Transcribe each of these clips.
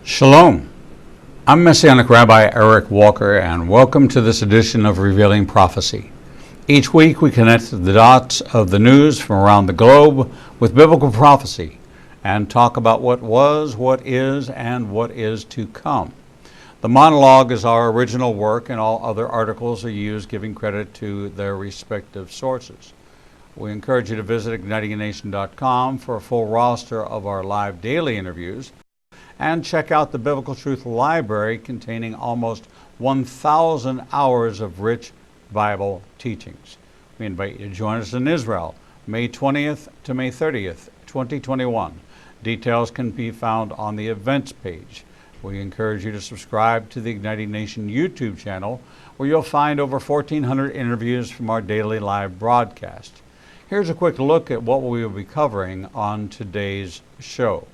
Shalom. I'm Messianic Rabbi Eric Walker, and welcome to this edition of Revealing Prophecy. Each week we connect the dots of the news from around the globe with biblical prophecy and talk about what was, what is, and what is to come. The monologue is our original work, and all other articles are used giving credit to their respective sources. We encourage you to visit ignitingnation.com for a full roster of our live daily interviews, and check out the Biblical Truth Library containing almost 1,000 hours of rich Bible teachings. We invite you to join us in Israel, May 20th to May 30th, 2021. Details can be found on the events page. We encourage you to subscribe to the Igniting Nation YouTube channel, where you'll find over 1,400 interviews from our daily live broadcast. Here's a quick look at what we will be covering on today's show.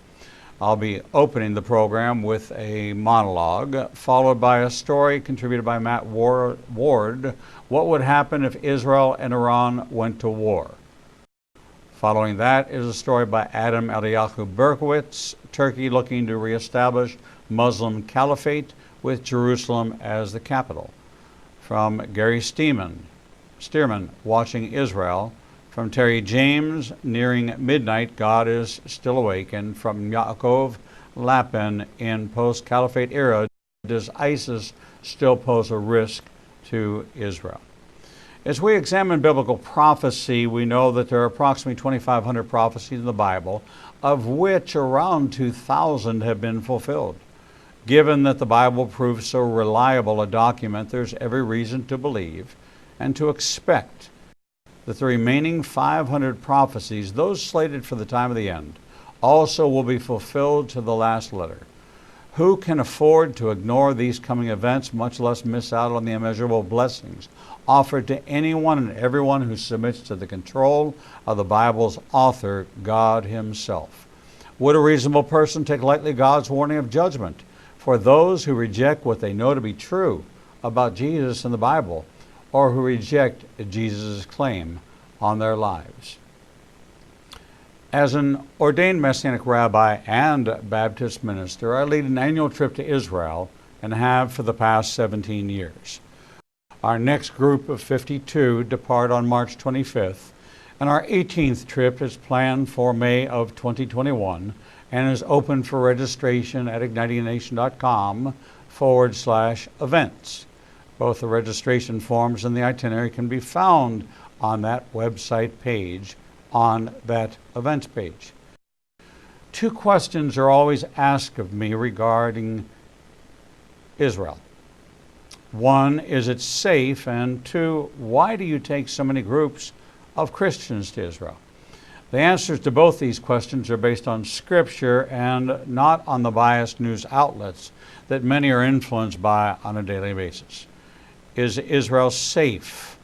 I'll be opening the program with a monologue, followed by a story contributed by Matt Ward, What Would Happen If Israel and Iran Went to War? Following that is a story by Adam Eliyahu Berkowitz, Turkey looking to reestablish Muslim caliphate with Jerusalem as the capital. From Gary Stearman, Watching Israel. From Terry James, Nearing Midnight, God is Still Awake. And from Yaakov Lapin, in post-caliphate era, does ISIS still pose a risk to Israel? As we examine biblical prophecy, we know that there are approximately 2,500 prophecies in the Bible, of which around 2,000 have been fulfilled. Given that the Bible proves so reliable a document, there's every reason to believe and to expect that the remaining 500 prophecies, those slated for the time of the end, also will be fulfilled to the last letter. Who can afford to ignore these coming events, much less miss out on the immeasurable blessings offered to anyone and everyone who submits to the control of the Bible's author, God Himself? Would a reasonable person take lightly God's warning of judgment for those who reject what they know to be true about Jesus and the Bible, or who reject Jesus' claim on their lives? As an ordained Messianic rabbi and Baptist minister, I lead an annual trip to Israel and have for the past 17 years. Our next group of 52 depart on March 25th, and our 18th trip is planned for May of 2021 and is open for registration at ignitingnation.com/events. Both the registration forms and the itinerary can be found on that website page, on that events page. Two questions are always asked of me regarding Israel. One, is it safe? And two, why do you take so many groups of Christians to Israel? The answers to both these questions are based on Scripture and not on the biased news outlets that many are influenced by on a daily basis. Is Israel safe?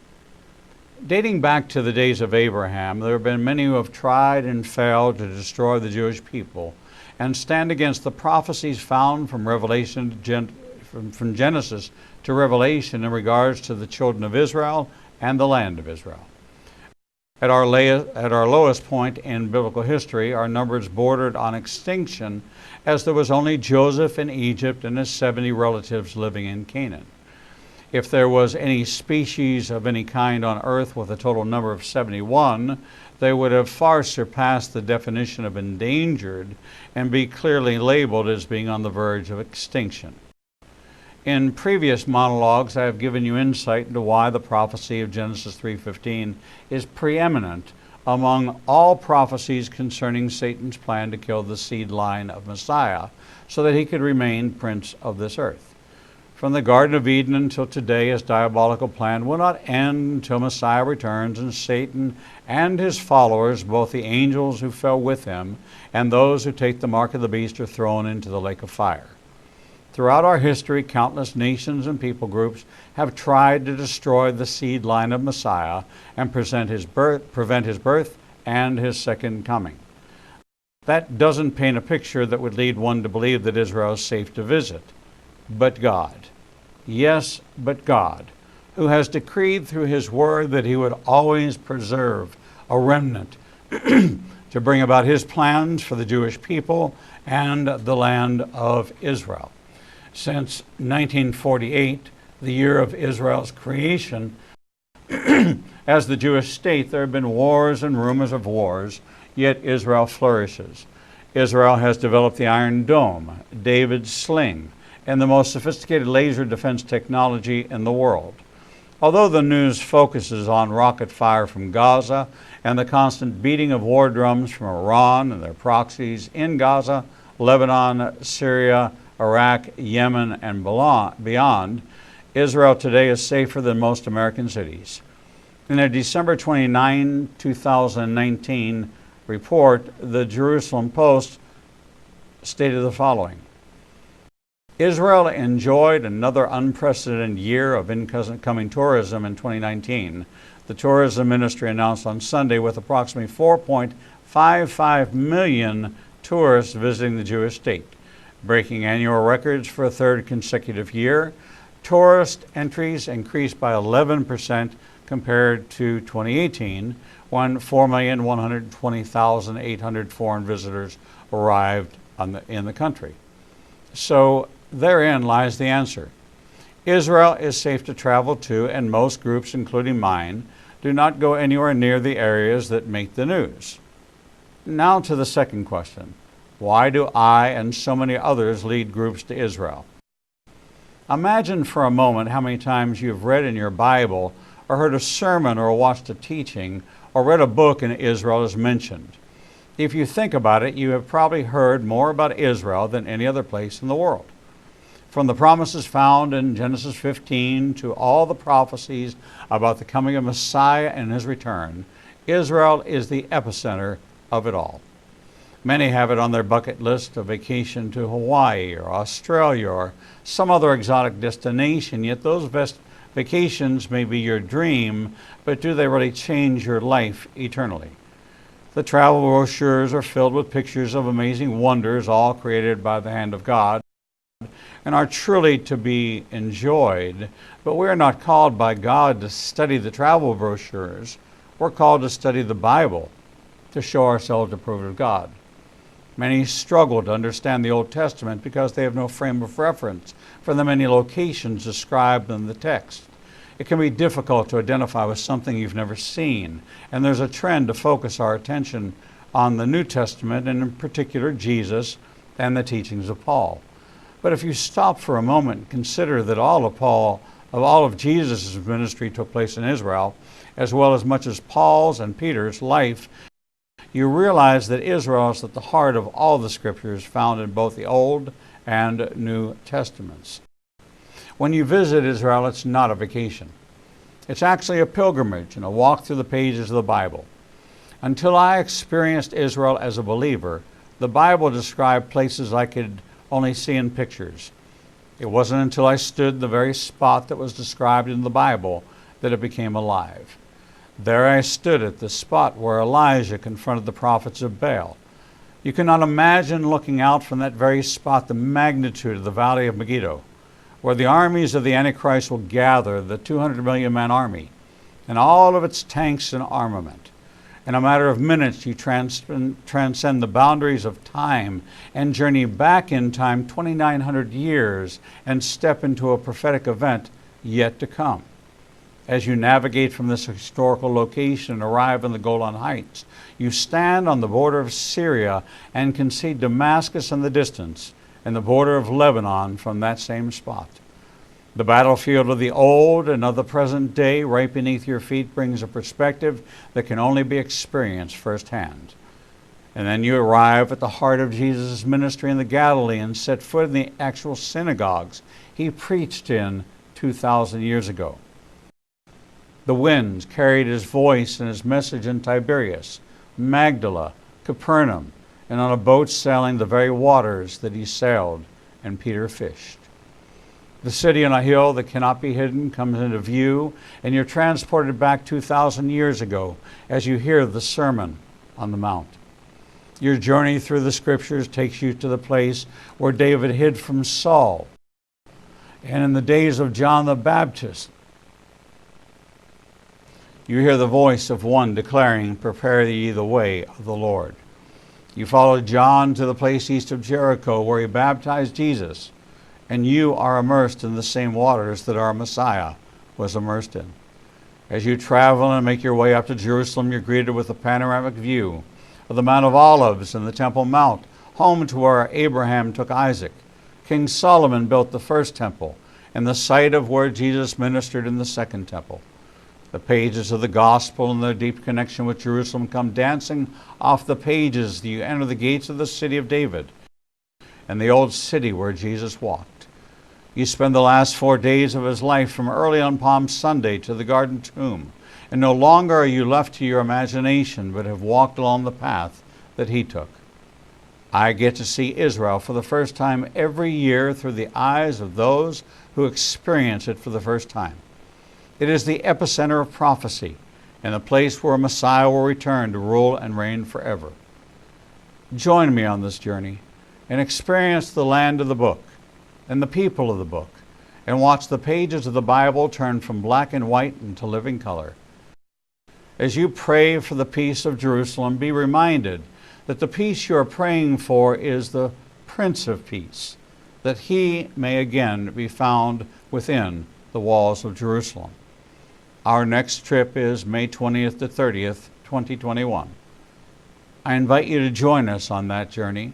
Dating back to the days of Abraham, there have been many who have tried and failed to destroy the Jewish people and stand against the prophecies found from from Genesis to Revelation in regards to the children of Israel and the land of Israel. At our lowest point in biblical history, our numbers bordered on extinction, as there was only Joseph in Egypt and his 70 relatives living in Canaan. If there was any species of any kind on earth with a total number of 71, they would have far surpassed the definition of endangered and be clearly labeled as being on the verge of extinction. In previous monologues, I have given you insight into why the prophecy of Genesis 3:15 is preeminent among all prophecies concerning Satan's plan to kill the seed line of Messiah so that he could remain prince of this earth. From the Garden of Eden until today, his diabolical plan will not end until Messiah returns and Satan and his followers, both the angels who fell with him and those who take the mark of the beast, are thrown into the lake of fire. Throughout our history, countless nations and people groups have tried to destroy the seed line of Messiah and prevent his birth and his second coming. That doesn't paint a picture that would lead one to believe that Israel is safe to visit. But God, yes, but God, who has decreed through His word that He would always preserve a remnant to bring about His plans for the Jewish people and the land of Israel. Since 1948, the year of Israel's creation, as the Jewish state, there have been wars and rumors of wars, yet Israel flourishes. Israel has developed the Iron Dome, David's sling, and the most sophisticated laser defense technology in the world. Although the news focuses on rocket fire from Gaza and the constant beating of war drums from Iran and their proxies in Gaza, Lebanon, Syria, Iraq, Yemen, and beyond, Israel today is safer than most American cities. In a December 29, 2019 report, the Jerusalem Post stated the following: Israel enjoyed another unprecedented year of incoming tourism in 2019. The tourism ministry announced on Sunday, with approximately 4.55 million tourists visiting the Jewish state, breaking annual records for a third consecutive year. Tourist entries increased by 11% compared to 2018, when 4,120,800 foreign visitors arrived in the country. So therein lies the answer. Israel is safe to travel to, and most groups, including mine, do not go anywhere near the areas that make the news. Now to the second question. Why do I and so many others lead groups to Israel? Imagine for a moment how many times you've read in your Bible, or heard a sermon, or watched a teaching, or read a book and Israel is mentioned. If you think about it, you have probably heard more about Israel than any other place in the world. From the promises found in Genesis 15 to all the prophecies about the coming of Messiah and his return, Israel is the epicenter of it all. Many have it on their bucket list, a vacation to Hawaii or Australia or some other exotic destination, yet those vacations may be your dream, but do they really change your life eternally? The travel brochures are filled with pictures of amazing wonders, all created by the hand of God, and are truly to be enjoyed, but we are not called by God to study the travel brochures. We're called to study the Bible, to show ourselves approved of God. Many struggle to understand the Old Testament because they have no frame of reference for the many locations described in the text. It can be difficult to identify with something you've never seen, and there's a trend to focus our attention on the New Testament, and in particular Jesus and the teachings of Paul. But if you stop for a moment and consider that all of Jesus' ministry took place in Israel, as well as much as Paul's and Peter's life, you realize that Israel is at the heart of all the scriptures found in both the Old and New Testaments. When you visit Israel, it's not a vacation. It's actually a pilgrimage and a walk through the pages of the Bible. Until I experienced Israel as a believer, the Bible described places I could only see in pictures. It wasn't until I stood the very spot that was described in the Bible that it became alive. There I stood at the spot where Elijah confronted the prophets of Baal. You cannot imagine looking out from that very spot the magnitude of the valley of Megiddo, where the armies of the Antichrist will gather, the 200 million man army, and all of its tanks and armament. In a matter of minutes, you transcend the boundaries of time and journey back in time 2,900 years and step into a prophetic event yet to come. As you navigate from this historical location and arrive in the Golan Heights, you stand on the border of Syria and can see Damascus in the distance and the border of Lebanon from that same spot. The battlefield of the old and of the present day right beneath your feet brings a perspective that can only be experienced firsthand. And then you arrive at the heart of Jesus' ministry in the Galilee and set foot in the actual synagogues he preached in 2,000 years ago. The winds carried his voice and his message in Tiberias, Magdala, Capernaum, and on a boat sailing the very waters that he sailed and Peter fished. The city on a hill that cannot be hidden comes into view, and you're transported back 2,000 years ago as you hear the Sermon on the Mount. Your journey through the scriptures takes you to the place where David hid from Saul, and in the days of John the Baptist, you hear the voice of one declaring, "Prepare ye the way of the Lord." You followed John to the place east of Jericho where he baptized Jesus, and you are immersed in the same waters that our Messiah was immersed in. As you travel and make your way up to Jerusalem, you're greeted with a panoramic view of the Mount of Olives and the Temple Mount, home to where Abraham took Isaac. King Solomon built the first temple, and the site of where Jesus ministered in the second temple. The pages of the gospel and their deep connection with Jerusalem come dancing off the pages as you enter the gates of the city of David and the old city where Jesus walked. You spend the last 4 days of his life from early on Palm Sunday to the garden tomb, and no longer are you left to your imagination, but have walked along the path that he took. I get to see Israel for the first time every year through the eyes of those who experience it for the first time. It is the epicenter of prophecy and the place where Messiah will return to rule and reign forever. Join me on this journey and experience the land of the book and the people of the book, and watch the pages of the Bible turn from black and white into living color. As you pray for the peace of Jerusalem, be reminded that the peace you are praying for is the Prince of Peace, that he may again be found within the walls of Jerusalem. Our next trip is May 20th to 30th, 2021. I invite you to join us on that journey.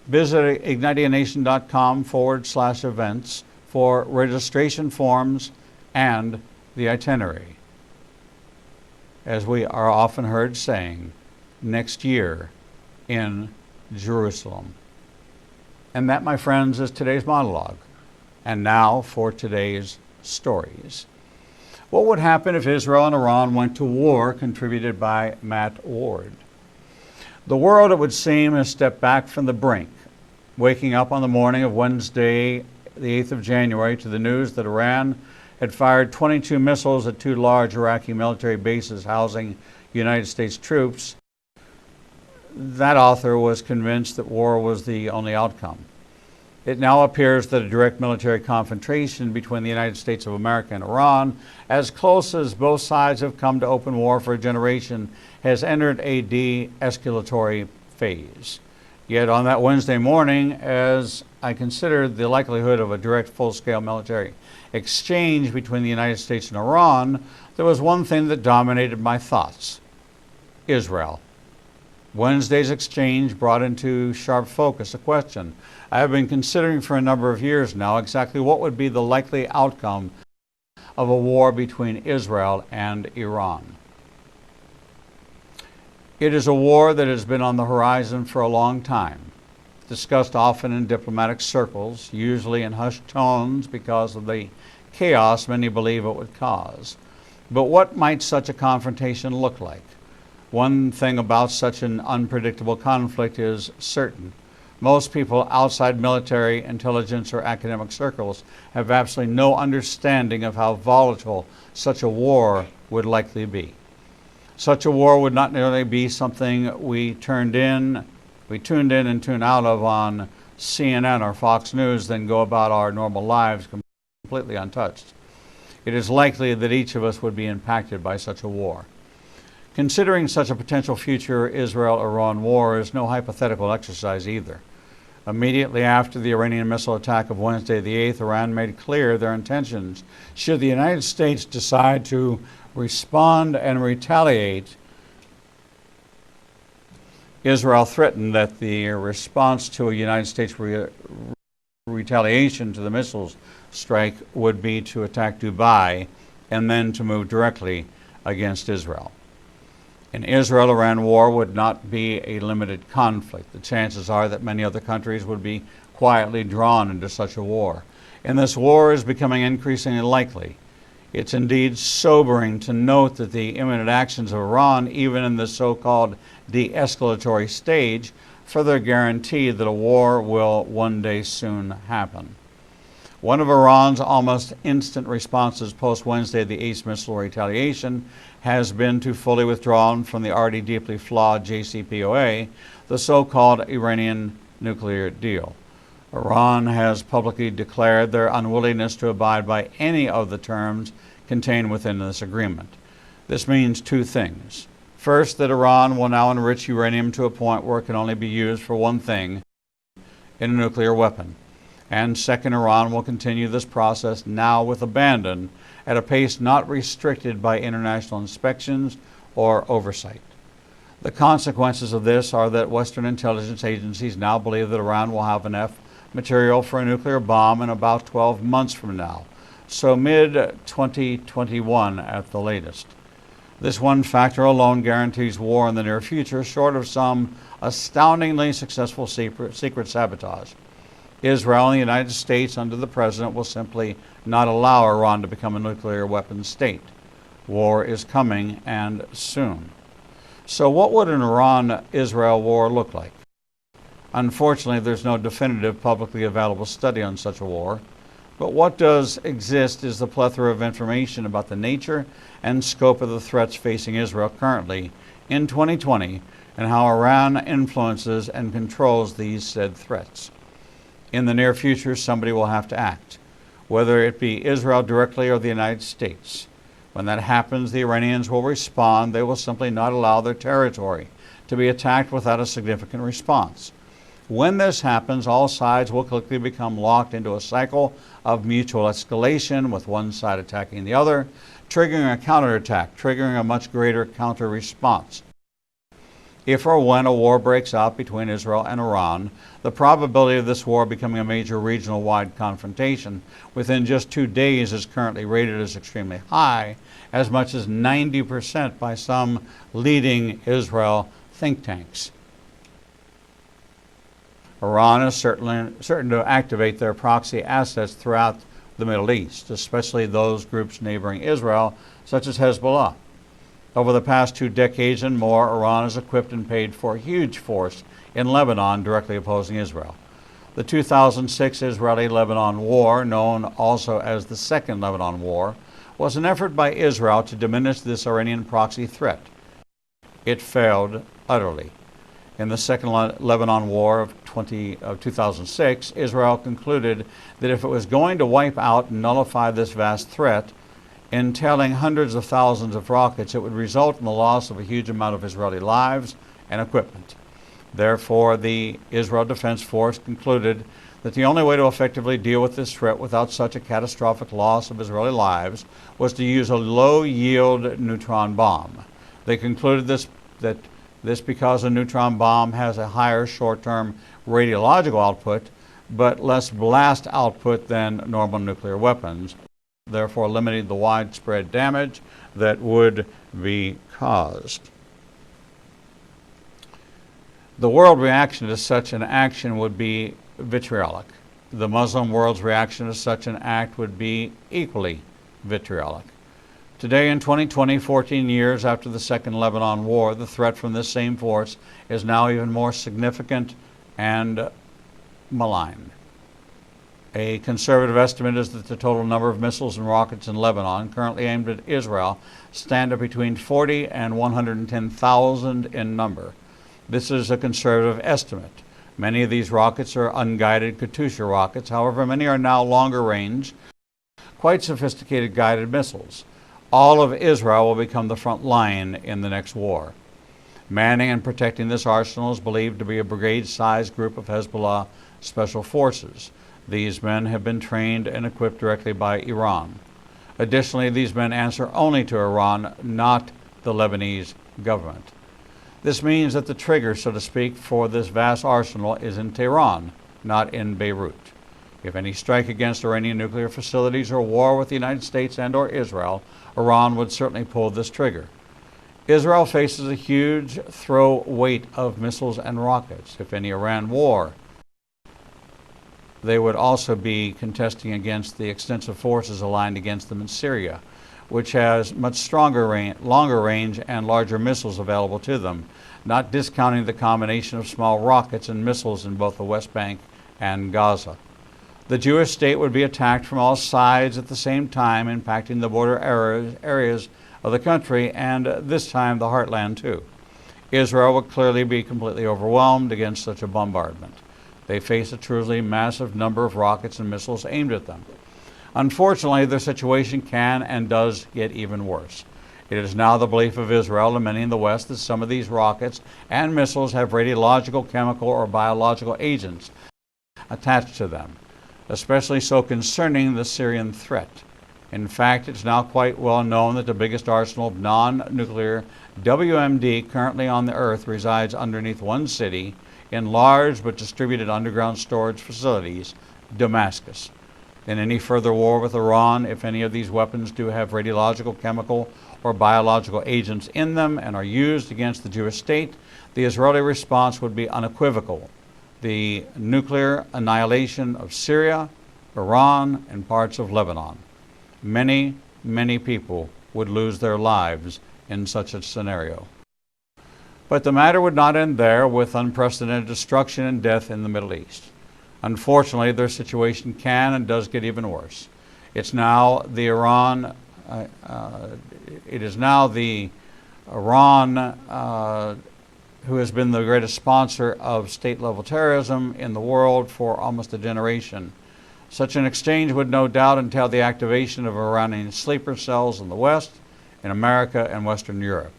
Visit igniteanation.com/events for registration forms and the itinerary. As we are often heard saying, next year in Jerusalem. And that, my friends, is today's monologue. And now for today's stories. What would happen if Israel and Iran went to war, contributed by Matt Ward? The world, it would seem, has stepped back from the brink, waking up on the morning of Wednesday, the 8th of January, to the news that Iran had fired 22 missiles at 2 large Iraqi military bases housing United States troops. That author was convinced that war was the only outcome. It now appears that a direct military confrontation between the United States of America and Iran, as close as both sides have come to open war for a generation, has entered a de-escalatory phase. Yet on that Wednesday morning, as I considered the likelihood of a direct full-scale military exchange between the United States and Iran, there was one thing that dominated my thoughts: Israel. Wednesday's exchange brought into sharp focus a question I have been considering for a number of years now: exactly what would be the likely outcome of a war between Israel and Iran. It is a war that has been on the horizon for a long time, discussed often in diplomatic circles, usually in hushed tones because of the chaos many believe it would cause. But what might such a confrontation look like? One thing about such an unpredictable conflict is certain. Most people outside military, intelligence, or academic circles have absolutely no understanding of how volatile such a war would likely be. Such a war would not merely be something we tuned in and tuned out of on CNN or Fox News, then go about our normal lives completely untouched. It is likely that each of us would be impacted by such a war. Considering such a potential future Israel-Iran war is no hypothetical exercise either. Immediately after the Iranian missile attack of Wednesday the 8th, Iran made clear their intentions should the United States decide to respond and retaliate. Israel threatened that the response to a United States retaliation to the missiles strike would be to attack Dubai and then to move directly against Israel. An Israel-Iran war would not be a limited conflict. The chances are that many other countries would be quietly drawn into such a war. And this war is becoming increasingly likely. It's indeed sobering to note that the imminent actions of Iran, even in the so-called de-escalatory stage, further guarantee that a war will one day soon happen. One of Iran's almost instant responses post-Wednesday the 8th missile retaliation has been to fully withdraw from the already deeply flawed JCPOA, the so-called Iranian nuclear deal. Iran has publicly declared their unwillingness to abide by any of the terms contained within this agreement. This means two things. First, that Iran will now enrich uranium to a point where it can only be used for one thing, in a nuclear weapon. And second, Iran will continue this process now with abandon at a pace not restricted by international inspections or oversight. The consequences of this are that Western intelligence agencies now believe that Iran will have enough material for a nuclear bomb in about 12 months from now, so mid-2021 at the latest. This one factor alone guarantees war in the near future, short of some astoundingly successful secret sabotage. Israel and the United States, under the president, will simply not allow Iran to become a nuclear weapons state. War is coming, and soon. So what would an Iran-Israel war look like? Unfortunately, there's no definitive publicly available study on such a war. But what does exist is the plethora of information about the nature and scope of the threats facing Israel currently in 2020 and how Iran influences and controls these said threats. In the near future, somebody will have to act, whether it be Israel directly or the United States. When that happens, the Iranians will respond. They will simply not allow their territory to be attacked without a significant response. When this happens, all sides will quickly become locked into a cycle of mutual escalation, with one side attacking the other, triggering a counterattack, triggering a much greater counter response. If or when a war breaks out between Israel and Iran, the probability of this war becoming a major regional-wide confrontation within just 2 days is currently rated as extremely high, as much as 90% by some leading Israel think tanks. Iran is certain to activate their proxy assets throughout the Middle East, especially those groups neighboring Israel, such as Hezbollah. Over the past 2 decades and more, Iran has equipped and paid for a huge force in Lebanon directly opposing Israel. The 2006 Israeli-Lebanon War, known also as the Second Lebanon War, was an effort by Israel to diminish this Iranian proxy threat. It failed utterly. In the Second Lebanon War of 2006, Israel concluded that if it was going to wipe out and nullify this vast threat, entailing hundreds of thousands of rockets, it would result in the loss of a huge amount of Israeli lives and equipment. Therefore, the Israel Defense Force concluded that the only way to effectively deal with this threat without such a catastrophic loss of Israeli lives was to use a low-yield neutron bomb. They concluded this because a neutron bomb has a higher short-term radiological output, but less blast output than normal nuclear weapons, therefore limiting the widespread damage that would be caused. The world reaction to such an action would be vitriolic. The Muslim world's reaction to such an act would be equally vitriolic. Today in 2020, 14 years after the Second Lebanon War, the threat from this same force is now even more significant and malign. A conservative estimate is that the total number of missiles and rockets in Lebanon currently aimed at Israel stand at between 40 and 110,000 in number. This is a conservative estimate. Many of these rockets are unguided Katyusha rockets. However, many are now longer range, quite sophisticated guided missiles. All of Israel will become the front line in the next war. Manning and protecting this arsenal is believed to be a brigade-sized group of Hezbollah special forces. These men have been trained and equipped directly by Iran. Additionally, these men answer only to Iran, not the Lebanese government. This means that the trigger, so to speak, for this vast arsenal is in Tehran, not in Beirut. If any strike against Iranian nuclear facilities or war with the United States and/or Israel, Iran would certainly pull this trigger. Israel faces a huge throw weight of missiles and rockets. If any Iran war, they would also be contesting against the extensive forces aligned against them in Syria, which has much longer range and larger missiles available to them, not discounting the combination of small rockets and missiles in both the West Bank and Gaza. The Jewish state would be attacked from all sides at the same time, impacting the border areas of the country, and this time the heartland too. Israel would clearly be completely overwhelmed against such a bombardment. They face a truly massive number of rockets and missiles aimed at them. Unfortunately, their situation can and does get even worse. It is now the belief of Israel and many in the West that some of these rockets and missiles have radiological, chemical, or biological agents attached to them, especially so concerning the Syrian threat. In fact, it's now quite well known that the biggest arsenal of non-nuclear WMD currently on the earth resides underneath one city in large but distributed underground storage facilities, Damascus. In any further war with Iran, if any of these weapons do have radiological, chemical, or biological agents in them and are used against the Jewish state, the Israeli response would be unequivocal: the nuclear annihilation of Syria, Iran, and parts of Lebanon. Many, many people would lose their lives in such a scenario. But the matter would not end there with unprecedented destruction and death in the Middle East. Unfortunately, their situation can and does get even worse. It's now the Iran who has been the greatest sponsor of state-level terrorism in the world for almost a generation. Such an exchange would no doubt entail the activation of Iranian sleeper cells in the West, in America, and Western Europe.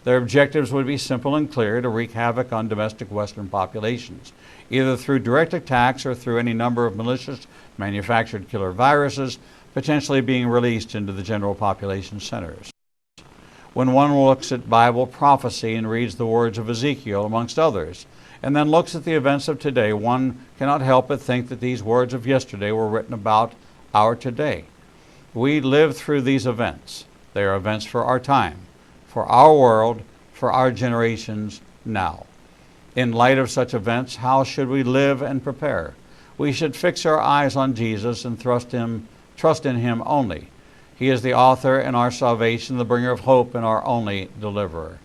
Their objectives would be simple and clear: to wreak havoc on domestic Western populations, either through direct attacks or through any number of malicious manufactured killer viruses potentially being released into the general population centers. When one looks at Bible prophecy and reads the words of Ezekiel, amongst others, and then looks at the events of today, one cannot help but think that these words of yesterday were written about our today. We live through these events. They are events for our time, for our world, for our generations now. In light of such events, how should we live and prepare? We should fix our eyes on Jesus and trust in Him only. He is the author in our salvation, the bringer of hope, and our only deliverer.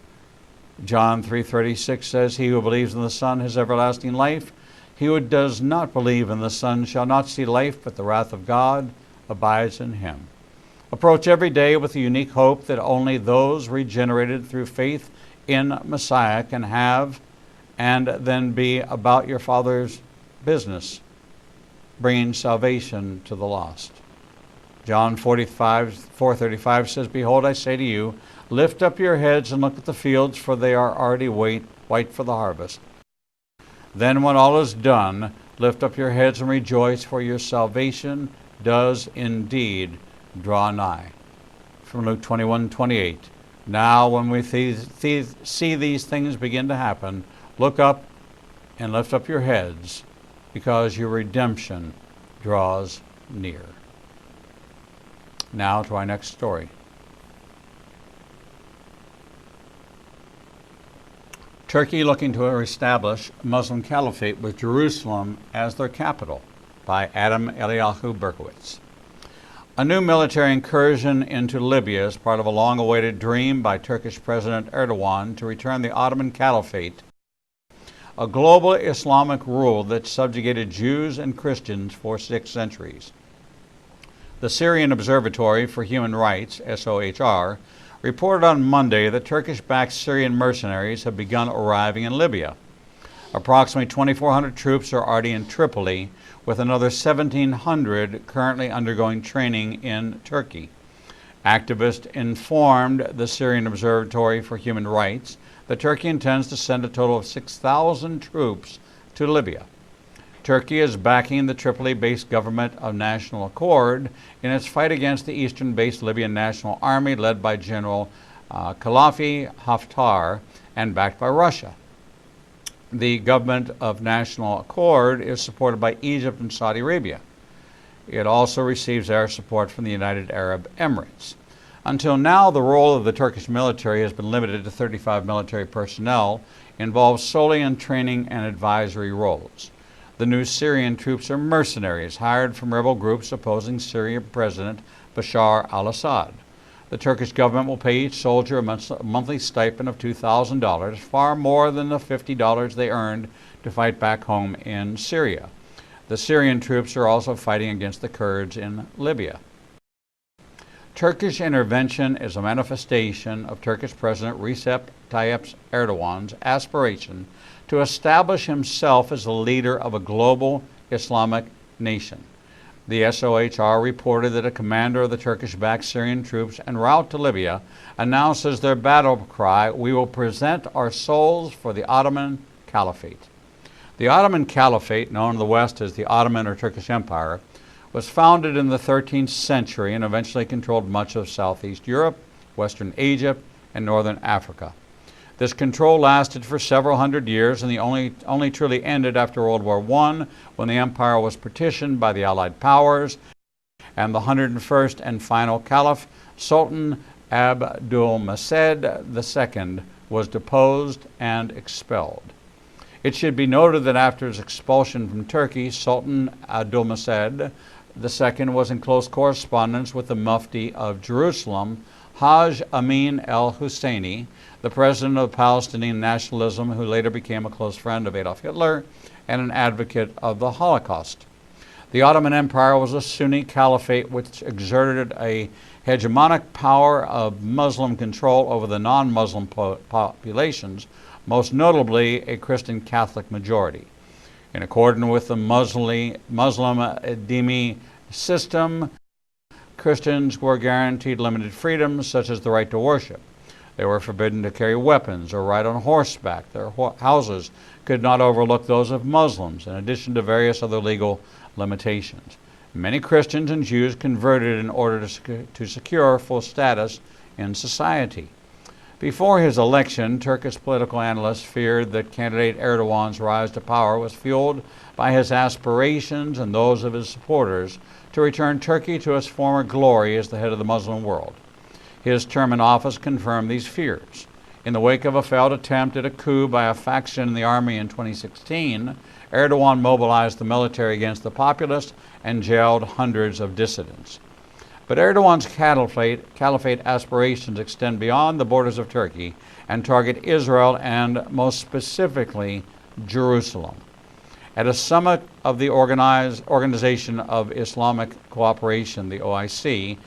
John 3:36 says, "He who believes in the Son has everlasting life. He who does not believe in the Son shall not see life, but the wrath of God abides in him." Approach every day with the unique hope that only those regenerated through faith in Messiah can have, and then be about your Father's business, bringing salvation to the lost. John 4:35 says, "Behold, I say to you, lift up your heads and look at the fields, for they are already white for the harvest. Then when all is done, lift up your heads and rejoice, for your salvation does indeed draw nigh." From Luke 21:28. Now when we see these things begin to happen, look up and lift up your heads, because your redemption draws near. Now to our next story. Turkey looking to establish Muslim caliphate with Jerusalem as their capital, by Adam Eliyahu Berkowitz. A new military incursion into Libya is part of a long-awaited dream by Turkish President Erdogan to return the Ottoman Caliphate, a global Islamic rule that subjugated Jews and Christians for 6 centuries. The Syrian Observatory for Human Rights, SOHR, reported on Monday that Turkish-backed Syrian mercenaries have begun arriving in Libya. Approximately 2,400 troops are already in Tripoli, with another 1,700 currently undergoing training in Turkey. Activists informed the Syrian Observatory for Human Rights that Turkey intends to send a total of 6,000 troops to Libya. Turkey is backing the Tripoli-based government of national accord in its fight against the eastern-based Libyan National Army led by General Khalifa Haftar and backed by Russia. The government of national accord is supported by Egypt and Saudi Arabia. It also receives air support from the United Arab Emirates. Until now, the role of the Turkish military has been limited to 35 military personnel, involved solely in training and advisory roles. The new Syrian troops are mercenaries hired from rebel groups opposing Syrian President Bashar al-Assad. The Turkish government will pay each soldier a monthly stipend of $2,000, far more than the $50 they earned to fight back home in Syria. The Syrian troops are also fighting against the Kurds in Libya. Turkish intervention is a manifestation of Turkish President Recep Tayyip Erdogan's aspiration to establish himself as the leader of a global Islamic nation. The SOHR reported that a commander of the Turkish-backed Syrian troops en route to Libya announces their battle cry, "We will present our souls for the Ottoman Caliphate." The Ottoman Caliphate, known in the West as the Ottoman or Turkish Empire, was founded in the 13th century and eventually controlled much of Southeast Europe, Western Egypt, and Northern Africa. This control lasted for several hundred years and only truly ended after World War I, when the empire was partitioned by the Allied powers and the 101st and final Caliph, Sultan Abdulmajid II, was deposed and expelled. It should be noted that after his expulsion from Turkey, Sultan Abdulmajid II was in close correspondence with the Mufti of Jerusalem, Haj Amin al-Husseini, the president of Palestinian nationalism, who later became a close friend of Adolf Hitler and an advocate of the Holocaust. The Ottoman Empire was a Sunni caliphate which exerted a hegemonic power of Muslim control over the non-Muslim populations, most notably a Christian Catholic majority. In accordance with the Muslim dhimmi system, Christians were guaranteed limited freedoms such as the right to worship. They were forbidden to carry weapons or ride on horseback. Their houses could not overlook those of Muslims, in addition to various other legal limitations. Many Christians and Jews converted in order to secure full status in society. Before his election, Turkish political analysts feared that candidate Erdogan's rise to power was fueled by his aspirations and those of his supporters to return Turkey to its former glory as the head of the Muslim world. His term in office confirmed these fears. In the wake of a failed attempt at a coup by a faction in the army in 2016, Erdogan mobilized the military against the populace and jailed hundreds of dissidents. But Erdogan's caliphate aspirations extend beyond the borders of Turkey and target Israel and, most specifically, Jerusalem. At a summit of the Organization of Islamic Cooperation, the OIC,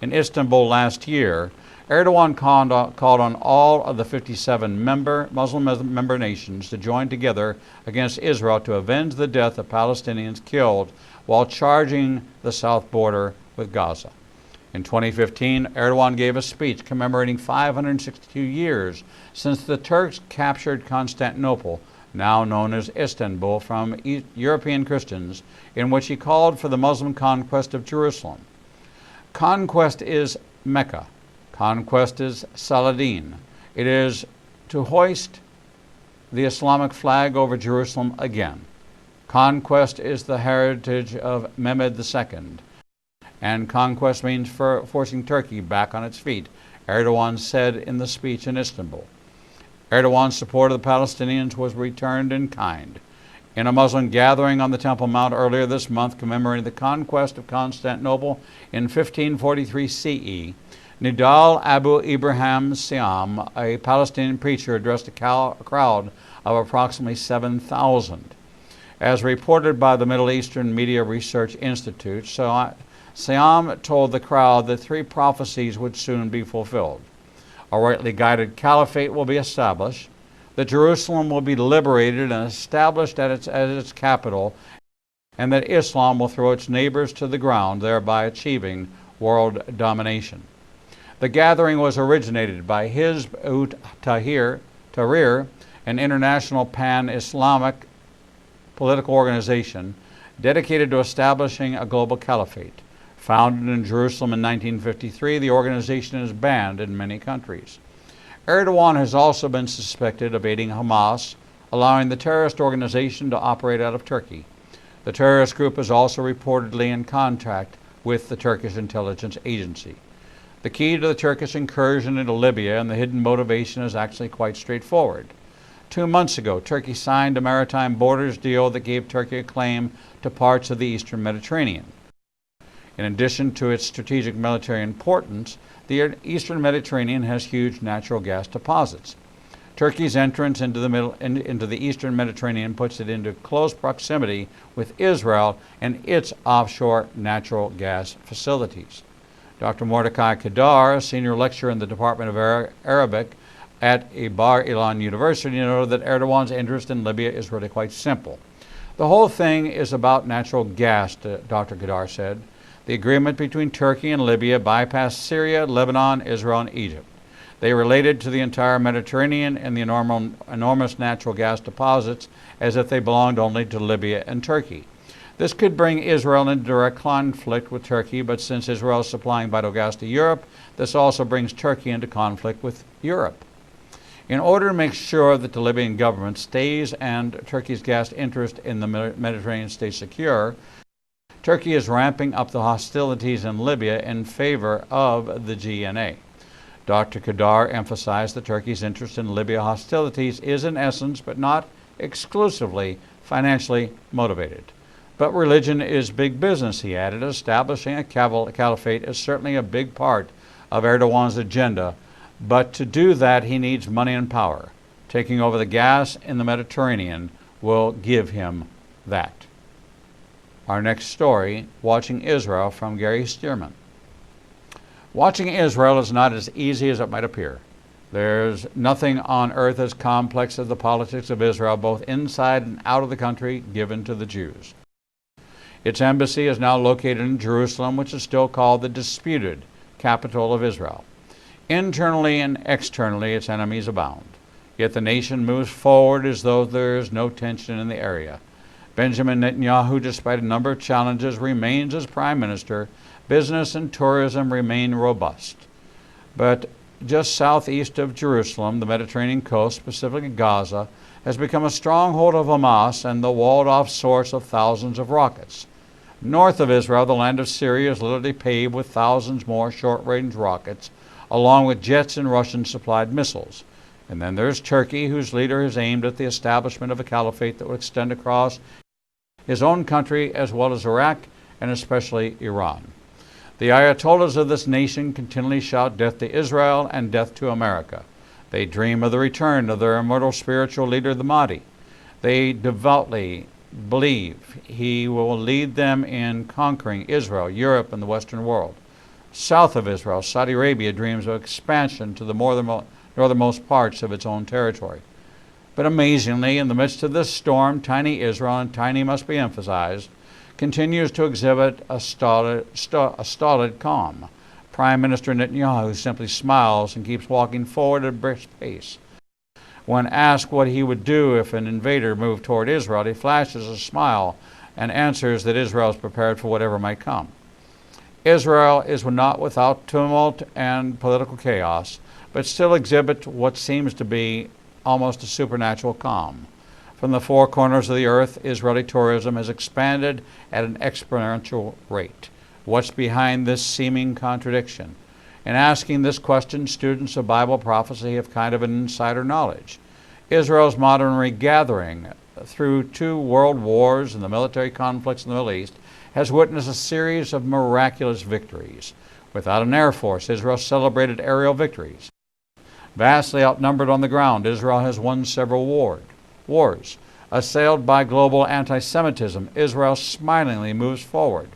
in Istanbul last year, Erdogan called on all of the 57 Muslim member nations to join together against Israel to avenge the death of Palestinians killed while charging the south border with Gaza. In 2015, Erdogan gave a speech commemorating 562 years since the Turks captured Constantinople, now known as Istanbul, from European Christians, in which he called for the Muslim conquest of Jerusalem. Conquest is Mecca. Conquest is Saladin. It is to hoist the Islamic flag over Jerusalem again. Conquest is the heritage of Mehmed II. And conquest means forcing Turkey back on its feet, Erdogan said in the speech in Istanbul. Erdogan's support of the Palestinians was returned in kind. In a Muslim gathering on the Temple Mount earlier this month commemorating the conquest of Constantinople in 1543 CE, Nidal Abu Ibrahim Siam, a Palestinian preacher, addressed a crowd of approximately 7,000. As reported by the Middle Eastern Media Research Institute, Siam told the crowd that 3 prophecies would soon be fulfilled. A rightly guided caliphate will be established, that Jerusalem will be liberated and established as its capital, and that Islam will throw its neighbors to the ground, thereby achieving world domination. The gathering was originated by Hizb ut-Tahrir, an international pan-Islamic political organization dedicated to establishing a global caliphate. Founded in Jerusalem in 1953, the organization is banned in many countries. Erdogan has also been suspected of aiding Hamas, allowing the terrorist organization to operate out of Turkey. The terrorist group is also reportedly in contact with the Turkish intelligence agency. The key to the Turkish incursion into Libya and the hidden motivation is actually quite straightforward. 2 months ago, Turkey signed a maritime borders deal that gave Turkey a claim to parts of the eastern Mediterranean. In addition to its strategic military importance, the eastern Mediterranean has huge natural gas deposits. Turkey's entrance into the eastern Mediterranean puts it into close proximity with Israel and its offshore natural gas facilities. Dr. Mordecai Kedar, a senior lecturer in the Department of Arabic at Bar Ilan University, noted that Erdogan's interest in Libya is really quite simple. The whole thing is about natural gas, Dr. Kedar said. The agreement between Turkey and Libya bypassed Syria, Lebanon, Israel, and Egypt. They related to the entire Mediterranean and the enormous natural gas deposits as if they belonged only to Libya and Turkey. This could bring Israel into direct conflict with Turkey, but since Israel is supplying vital gas to Europe, this also brings Turkey into conflict with Europe. In order to make sure that the Libyan government stays and Turkey's gas interest in the Mediterranean stays secure, Turkey is ramping up the hostilities in Libya in favor of the GNA. Dr. Kedar emphasized that Turkey's interest in Libya hostilities is in essence, but not exclusively, financially motivated. But religion is big business, he added. Establishing a caliphate is certainly a big part of Erdogan's agenda, but to do that he needs money and power. Taking over the gas in the Mediterranean will give him that. Our next story, Watching Israel, from Gary Stearman. Watching Israel is not as easy as it might appear. There's nothing on earth as complex as the politics of Israel, both inside and out of the country, given to the Jews. Its embassy is now located in Jerusalem, which is still called the disputed capital of Israel. Internally and externally, its enemies abound. Yet the nation moves forward as though there is no tension in the area. Benjamin Netanyahu, despite a number of challenges, remains as prime minister. Business and tourism remain robust. But just southeast of Jerusalem, the Mediterranean coast, specifically Gaza, has become a stronghold of Hamas and the walled-off source of thousands of rockets. North of Israel, the land of Syria is literally paved with thousands more short-range rockets, along with jets and Russian-supplied missiles. And then there's Turkey, whose leader has aimed at the establishment of a caliphate that would extend across his own country as well as Iraq and especially Iran. The Ayatollahs of this nation continually shout death to Israel and death to America. They dream of the return of their immortal spiritual leader, the Mahdi. They devoutly believe he will lead them in conquering Israel, Europe, and the Western world. South of Israel, Saudi Arabia dreams of expansion to the northernmost parts of its own territory. But amazingly, in the midst of this storm, tiny Israel, and tiny must be emphasized, continues to exhibit a stolid calm. Prime Minister Netanyahu simply smiles and keeps walking forward at a brisk pace. When asked what he would do if an invader moved toward Israel, he flashes a smile and answers that Israel is prepared for whatever might come. Israel is not without tumult and political chaos, but still exhibits what seems to be almost a supernatural calm. From the four corners of the earth, Israeli tourism has expanded at an exponential rate. What's behind this seeming contradiction? In asking this question, students of Bible prophecy have kind of an insider knowledge. Israel's modern regathering through 2 world wars and the military conflicts in the Middle East has witnessed a series of miraculous victories. Without an air force, Israel celebrated aerial victories. Vastly outnumbered on the ground, Israel has won several wars. Assailed by global anti-Semitism, Israel smilingly moves forward.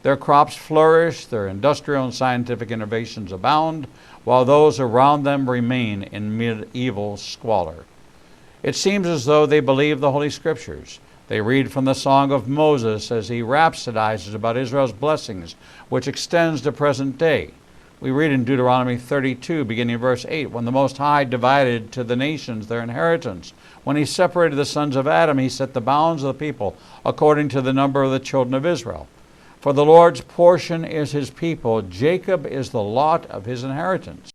Their crops flourish, their industrial and scientific innovations abound, while those around them remain in medieval squalor. It seems as though they believe the Holy Scriptures. They read from the Song of Moses as he rhapsodizes about Israel's blessings, which extends to present day. We read in Deuteronomy 32, beginning in verse 8, when the Most High divided to the nations their inheritance. When he separated the sons of Adam, he set the bounds of the people according to the number of the children of Israel. For the Lord's portion is his people. Jacob is the lot of his inheritance.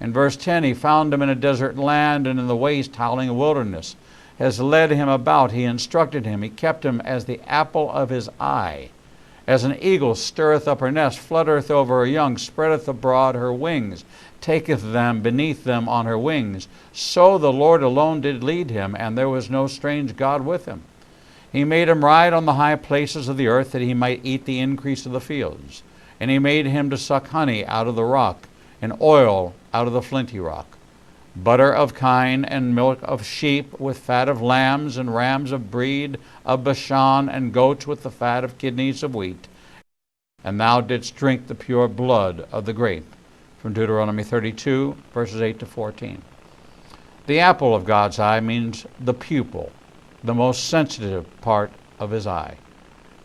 In verse 10, he found him in a desert land and in the waste, howling wilderness. Has led him about, he instructed him, he kept him as the apple of his eye. As an eagle stirreth up her nest, fluttereth over her young, spreadeth abroad her wings, taketh them beneath them on her wings. So the Lord alone did lead him, and there was no strange God with him. He made him ride on the high places of the earth, that he might eat the increase of the fields. And he made him to suck honey out of the rock, and oil out of the flinty rock. Butter of kine and milk of sheep, with fat of lambs and rams of breed of Bashan, and goats with the fat of kidneys of wheat. And thou didst drink the pure blood of the grape. From Deuteronomy 32, verses 8 to 14. The apple of God's eye means the pupil, the most sensitive part of his eye.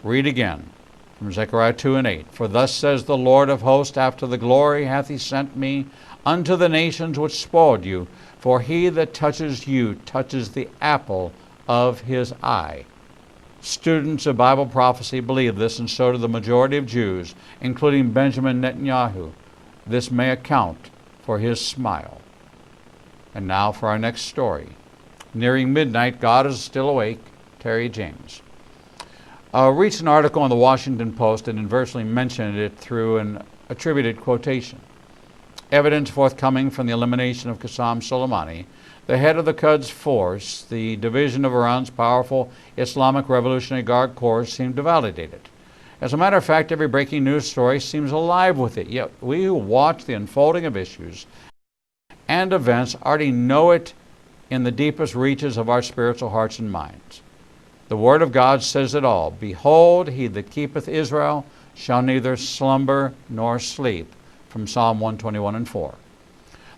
Read again from Zechariah 2:8. For thus says the Lord of hosts, after the glory hath he sent me unto the nations which spoiled you, for he that touches you touches the apple of his eye. Students of Bible prophecy believe this, and so do the majority of Jews, including Benjamin Netanyahu. This may account for his smile. And now for our next story. Nearing midnight, God is still awake. Terry James. A recent article in the Washington Post inadvertently mentioned it through an attributed quotation. Evidence forthcoming from the elimination of Qasem Soleimani, the head of the Quds Force, the division of Iran's powerful Islamic Revolutionary Guard Corps, seemed to validate it. As a matter of fact, every breaking news story seems alive with it, yet we who watch the unfolding of issues and events already know it in the deepest reaches of our spiritual hearts and minds. The Word of God says it all. Behold, he that keepeth Israel shall neither slumber nor sleep, from Psalm 121:4.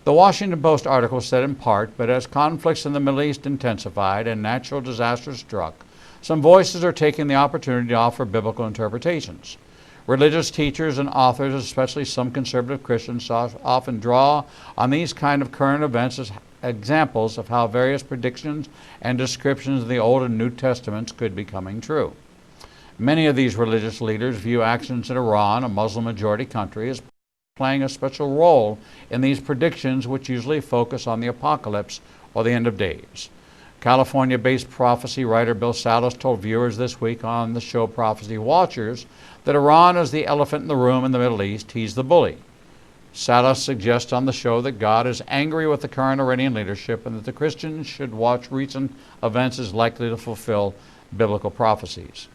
The Washington Post article said in part, but as conflicts in the Middle East intensified and natural disasters struck, some voices are taking the opportunity to offer biblical interpretations. Religious teachers and authors, especially some conservative Christians, often draw on these kind of current events as examples of how various predictions and descriptions of the Old and New Testaments could be coming true. Many of these religious leaders view actions in Iran, a Muslim-majority country, as playing a special role in these predictions, which usually focus on the apocalypse or the end of days. California-based prophecy writer Bill Salas told viewers this week on the show Prophecy Watchers that Iran is the elephant in the room in the Middle East. He's the bully. Salas suggests on the show that God is angry with the current Iranian leadership and that the Christians should watch recent events as likely to fulfill biblical prophecies.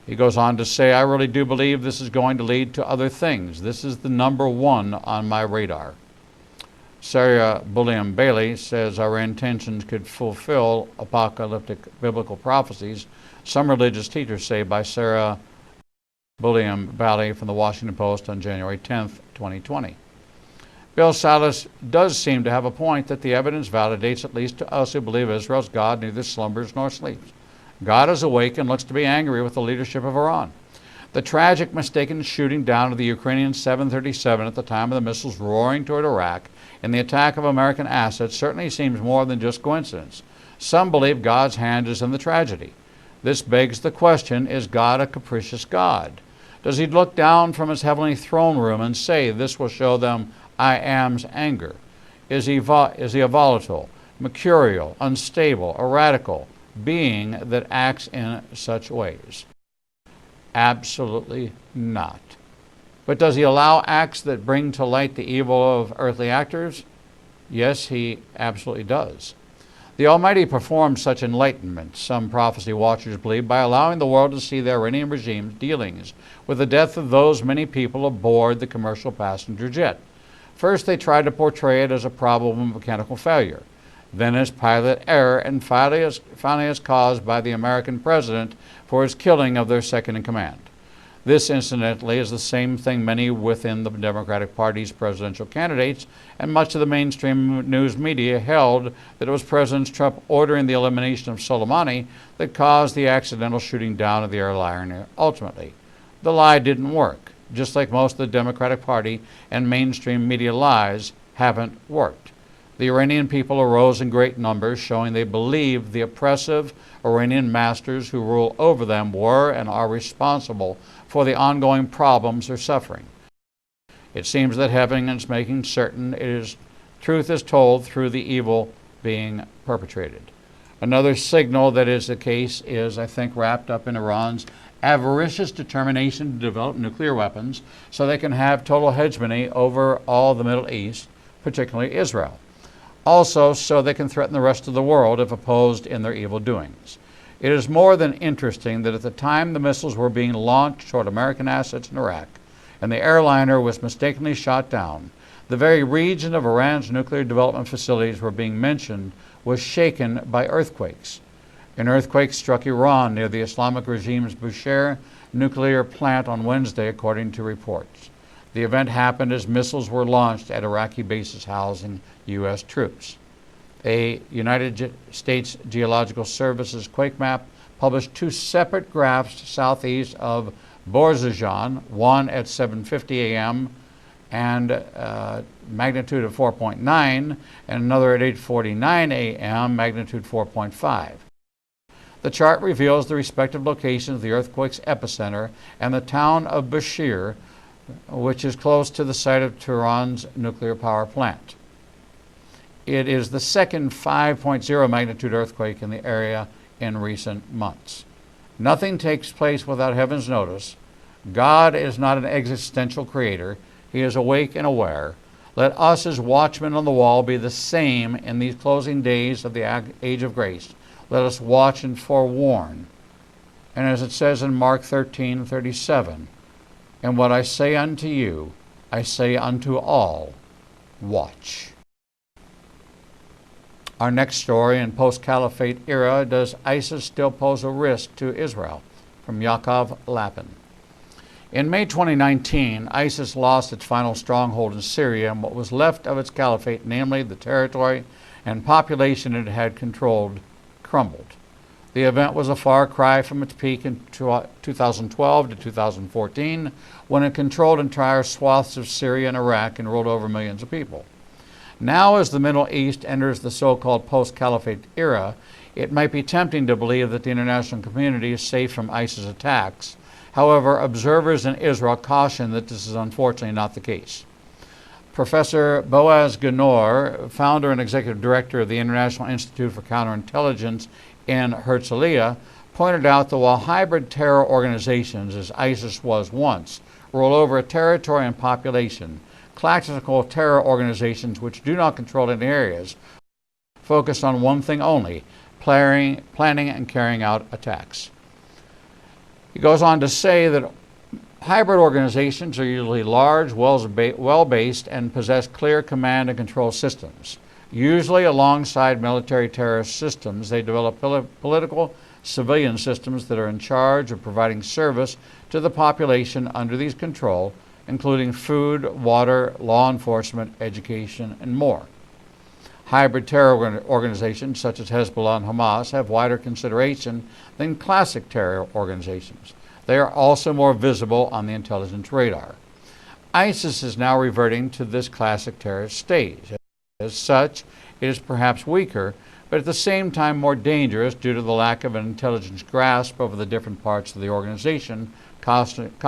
He goes on to say, I really do believe this is going to lead to other things. This is the number one on my radar. Sarah Bulliam Bailey says our intentions could fulfill apocalyptic biblical prophecies. Some religious teachers say by Sarah Bulliam Bailey from the Washington Post on January 10th, 2020. Bill Salas does seem to have a point that the evidence validates, at least to us who believe Israel's God neither slumbers nor sleeps. God is awake and looks to be angry with the leadership of Iran. The tragic mistaken shooting down of the Ukrainian 737 at the time of the missiles roaring toward Iraq and the attack of American assets certainly seems more than just coincidence. Some believe God's hand is in the tragedy. This begs the question, is God a capricious God? Does he look down from his heavenly throne room and say, this will show them I am's anger? Is he a volatile, mercurial, unstable, a radical being that acts in such ways? Absolutely not. But does he allow acts that bring to light the evil of earthly actors? Yes, he absolutely does. The Almighty performed such enlightenment, some prophecy watchers believe, by allowing the world to see the Iranian regime's dealings with the death of those many people aboard the commercial passenger jet. First, they tried to portray it as a problem of mechanical failure, then as pilot error, and finally as caused by the American president for his killing of their second-in-command. This, incidentally, is the same thing many within the Democratic Party's presidential candidates and much of the mainstream news media held that it was President Trump ordering the elimination of Soleimani that caused the accidental shooting down of the airliner ultimately. The lie didn't work, just like most of the Democratic Party and mainstream media lies haven't worked. The Iranian people arose in great numbers, showing they believed the oppressive Iranian masters who rule over them were and are responsible for the ongoing problems they're suffering. It seems that heaven is making certain truth is told through the evil being perpetrated. Another signal that is the case is, I think, wrapped up in Iran's avaricious determination to develop nuclear weapons so they can have total hegemony over all the Middle East, particularly Israel. Also, so they can threaten the rest of the world if opposed in their evil doings. It is more than interesting that at the time the missiles were being launched toward American assets in Iraq and the airliner was mistakenly shot down, the very region of Iran's nuclear development facilities were being mentioned was shaken by earthquakes. An earthquake struck Iran near the Islamic regime's Bushehr nuclear plant on Wednesday, according to reports. The event happened as missiles were launched at Iraqi bases housing U.S. troops. A United States Geological Services quake map published two separate graphs southeast of Borzazhan, one at 7:50 a.m. and magnitude of 4.9, and another at 8:49 a.m., magnitude 4.5. The chart reveals the respective locations of the earthquake's epicenter and the town of Bashir, which is close to the site of Tehran's nuclear power plant. It is the second 5.0 magnitude earthquake in the area in recent months. Nothing takes place without heaven's notice. God is not an existential creator. He is awake and aware. Let us as watchmen on the wall be the same in these closing days of the age of grace. Let us watch and forewarn. And as it says in Mark 13:37, and what I say unto you, I say unto all, watch. Our next story, in post-caliphate era, does ISIS still pose a risk to Israel? From Yaakov Lapin. In May 2019, ISIS lost its final stronghold in Syria and what was left of its caliphate, namely the territory and population it had controlled, crumbled. The event was a far cry from its peak in 2012 to 2014, when it controlled entire swaths of Syria and Iraq and ruled over millions of people. Now, as the Middle East enters the so-called post-caliphate era, it might be tempting to believe that the international community is safe from ISIS attacks. However, observers in Israel caution that this is unfortunately not the case. Professor Boaz Ganor, founder and executive director of the International Institute for Counterintelligence in Herzliya, pointed out that while hybrid terror organizations, as ISIS was once, rule over a territory and population, classical terror organizations which do not control any areas focus on one thing only: planning and carrying out attacks. He goes on to say that hybrid organizations are usually large, well-based, and possess clear command and control systems. Usually alongside military terrorist systems, they develop political civilian systems that are in charge of providing service to the population under these control, including food, water, law enforcement, education, and more. Hybrid terror organizations such as Hezbollah and Hamas have wider consideration than classic terror organizations. They are also more visible on the intelligence radar. ISIS is now reverting to this classic terrorist stage. As such, it is perhaps weaker, but at the same time more dangerous due to the lack of an intelligence grasp over the different parts of the organization, cautioned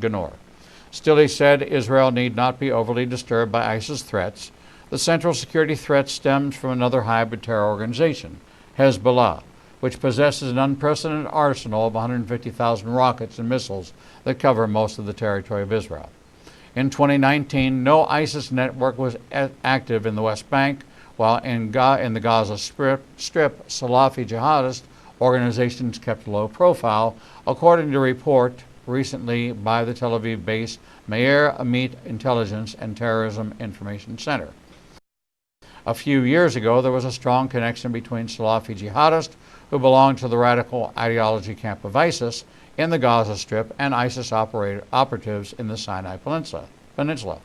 Ganor. Still, he said, Israel need not be overly disturbed by ISIS threats. The central security threat stems from another hybrid terror organization, Hezbollah, which possesses an unprecedented arsenal of 150,000 rockets and missiles that cover most of the territory of Israel. In 2019, no ISIS network was active in the West Bank, while in the Gaza Strip, Salafi jihadist organizations kept low profile, according to a report recently by the Tel Aviv-based Meir Amit Intelligence and Terrorism Information Center. A few years ago, there was a strong connection between Salafi jihadists who belonged to the radical ideology camp of ISIS in the Gaza Strip and ISIS operatives in the Sinai Peninsula.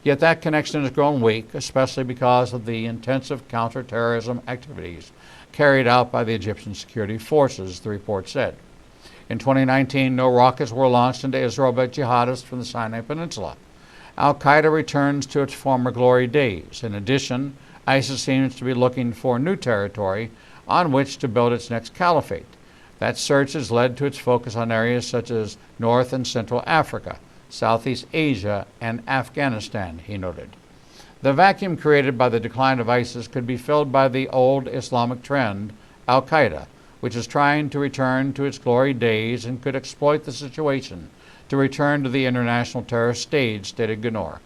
Yet that connection has grown weak, especially because of the intensive counterterrorism activities carried out by the Egyptian security forces, the report said. In 2019, no rockets were launched into Israel by jihadists from the Sinai Peninsula. Al-Qaeda returns to its former glory days. In addition, ISIS seems to be looking for new territory on which to build its next caliphate. That search has led to its focus on areas such as North and Central Africa, Southeast Asia, and Afghanistan, he noted. The vacuum created by the decline of ISIS could be filled by the old Islamic trend, Al-Qaeda, which is trying to return to its glory days and could exploit the situation to return to the international terrorist stage, stated Ganor.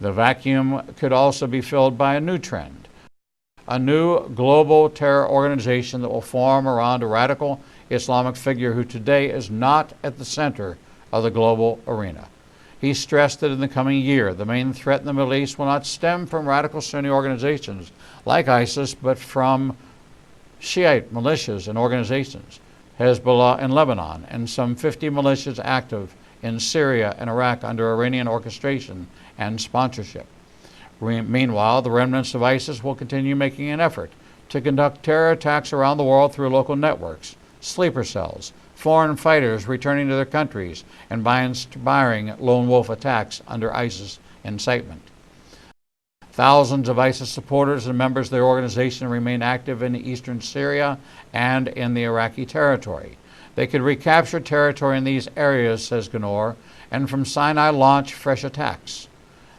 The vacuum could also be filled by a new trend, a new global terror organization that will form around a radical Islamic figure who today is not at the center of the global arena. He stressed that in the coming year, the main threat in the Middle East will not stem from radical Sunni organizations like ISIS, but from Shiite militias and organizations, Hezbollah in Lebanon, and some 50 militias active in Syria and Iraq under Iranian orchestration and sponsorship. Meanwhile, the remnants of ISIS will continue making an effort to conduct terror attacks around the world through local networks, sleeper cells, foreign fighters returning to their countries, and by inspiring lone wolf attacks under ISIS incitement. Thousands of ISIS supporters and members of their organization remain active in eastern Syria and in the Iraqi territory. They could recapture territory in these areas, says Gnor, and from Sinai launch fresh attacks.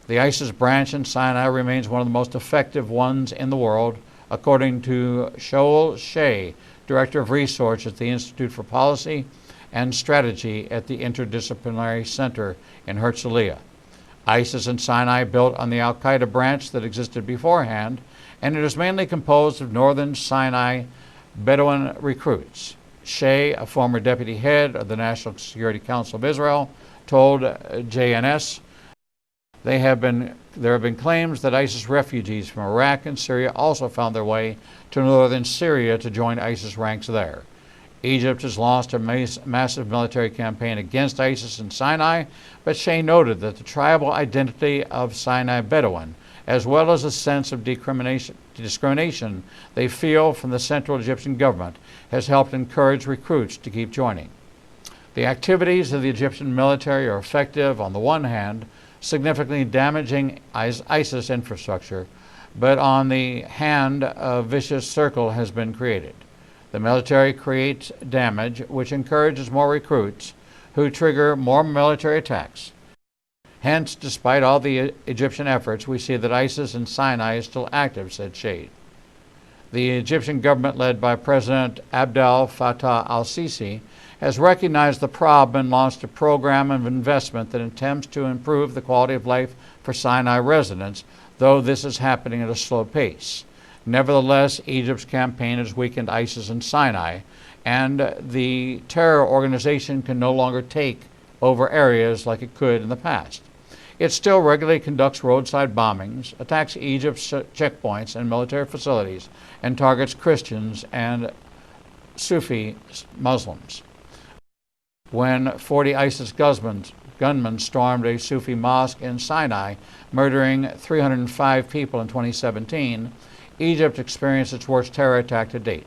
The ISIS branch in Sinai remains one of the most effective ones in the world, according to Shoal Shea, Director of Research at the Institute for Policy and Strategy at the Interdisciplinary Center in Herzliya. ISIS in Sinai built on the al-Qaeda branch that existed beforehand, and it is mainly composed of northern Sinai Bedouin recruits. Shea, a former deputy head of the National Security Council of Israel, told JNS, there have been claims that ISIS refugees from Iraq and Syria also found their way to northern Syria to join ISIS ranks there. Egypt has launched a massive military campaign against ISIS in Sinai, but Shea noted that the tribal identity of Sinai Bedouin, as well as a sense of discrimination they feel from the central Egyptian government, has helped encourage recruits to keep joining. The activities of the Egyptian military are effective on the one hand, significantly damaging ISIS infrastructure, but on the hand, a vicious circle has been created. The military creates damage, which encourages more recruits, who trigger more military attacks. Hence, despite all the Egyptian efforts, we see that ISIS in Sinai is still active, said Shade. The Egyptian government, led by President Abdel Fattah al-Sisi, has recognized the problem and launched a program of investment that attempts to improve the quality of life for Sinai residents, though this is happening at a slow pace. Nevertheless, Egypt's campaign has weakened ISIS in Sinai, and the terror organization can no longer take over areas like it could in the past. It still regularly conducts roadside bombings, attacks Egypt's checkpoints and military facilities, and targets Christians and Sufi Muslims. When 40 ISIS gunmen stormed a Sufi mosque in Sinai, murdering 305 people in 2017, Egypt experienced its worst terror attack to date.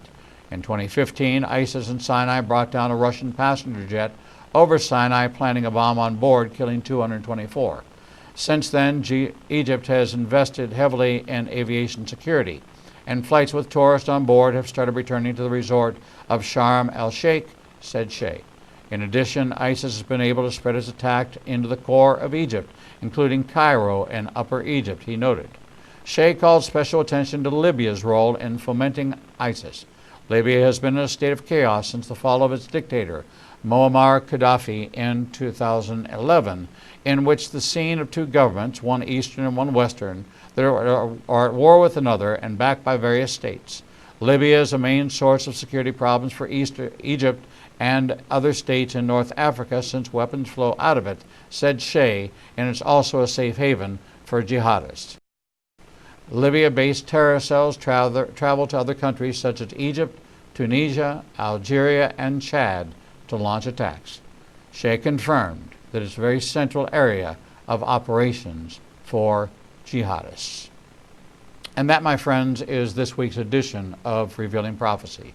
In 2015, ISIS in Sinai brought down a Russian passenger jet over Sinai, planting a bomb on board, killing 224. Since then, Egypt has invested heavily in aviation security, and flights with tourists on board have started returning to the resort of Sharm el-Sheikh, said Shea. In addition, ISIS has been able to spread its attack into the core of Egypt, including Cairo and Upper Egypt, he noted. Shea called special attention to Libya's role in fomenting ISIS. Libya has been in a state of chaos since the fall of its dictator, Muammar Gaddafi, in 2011, in which the scene of two governments, one Eastern and one Western, that are at war with another and backed by various states. Libya is a main source of security problems for Egypt and other states in North Africa since weapons flow out of it, said Shea, and it's also a safe haven for jihadists. Libya-based terror cells travel to other countries such as Egypt, Tunisia, Algeria, and Chad to launch attacks. Shea confirmed that it's a very central area of operations for jihadists. And that, my friends, is this week's edition of Revealing Prophecy.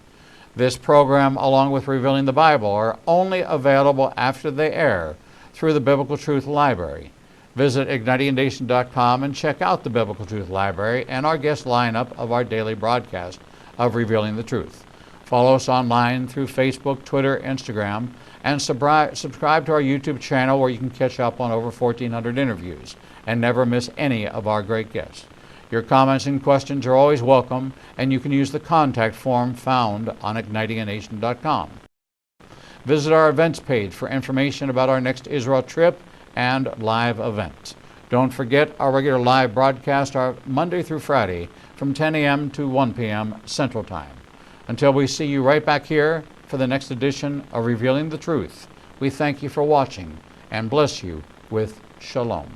This program, along with Revealing the Bible, are only available after they air through the Biblical Truth Library. Visit ignitingnation.com and check out the Biblical Truth Library and our guest lineup of our daily broadcast of Revealing the Truth. Follow us online through Facebook, Twitter, Instagram, and subscribe to our YouTube channel, where you can catch up on over 1,400 interviews and never miss any of our great guests. Your comments and questions are always welcome, and you can use the contact form found on ignitingnation.com. Visit our events page for information about our next Israel trip and live events. Don't forget, our regular live broadcasts are Monday through Friday from 10 a.m. to 1 p.m. Central Time. Until we see you right back here for the next edition of Revealing the Truth, we thank you for watching and bless you with Shalom.